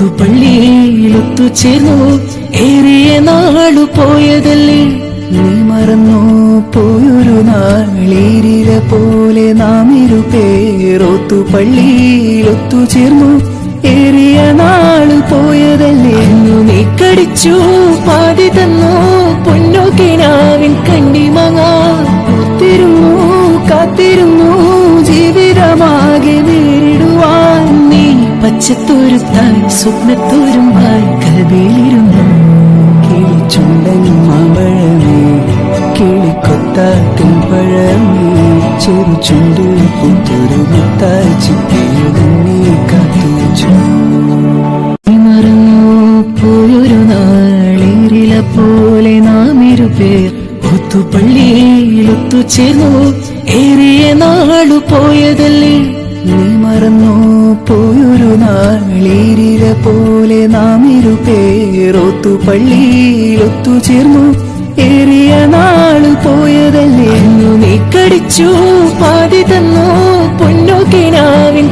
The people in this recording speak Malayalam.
ഒത്തുപള്ളിയിൽ ഒത്തുചേർന്നു ഏറിയ നാളു പോയതല്ലേ നീ മറന്നു പോയൊരു നാളീരില പോലെ നാം ഇരുപേർ ഒത്തുപള്ളിയിൽ ഒത്തുചേർന്നു ഏറിയ നാളു പോയതല്ലേ നീ കടിച്ചു പാതി തന്നു പൊന്നോക്കിനാവിൻ കണ്ണിമങ്ങാ ഒത്തിരുന്നു കാത്തിരുന്നു ജീവിതമാകെ നേരിടുവാൻ നീ പച്ചത്തോരുത്തായി സ്വപ്നത്തോരുമായി കൽവിയിലിരുന്നു കിളിച്ചുണ്ടൻ മാമ്പഴമേ കിളിക്കൊത്താത്തിൻ പഴമേ ചെറു ചുണ്ടിൽ പുത്തൊരു മുത്തായി ചിപ്പിയുടനെ കാത്തുവച്ചു മറന്നു പോയൊരു നാളേരില പോലെ നാം ഇരുപേർ ഒത്തുപള്ളിയിൽ ഒത്തുചേർന്നു ഏറിയ നാളു പോയതല്ലേ നീ മറന്നു പോയൊരു നാളീരില പോലെ നാം ഇരുപേർ ഒത്തുപള്ളിയിൽ ഒത്തുചേർന്നു ഏറിയ നാളു പോയതല്ലേ നീ കടിച്ചു പാതി തന്നു പൊന്നോക്കിനാവിൻ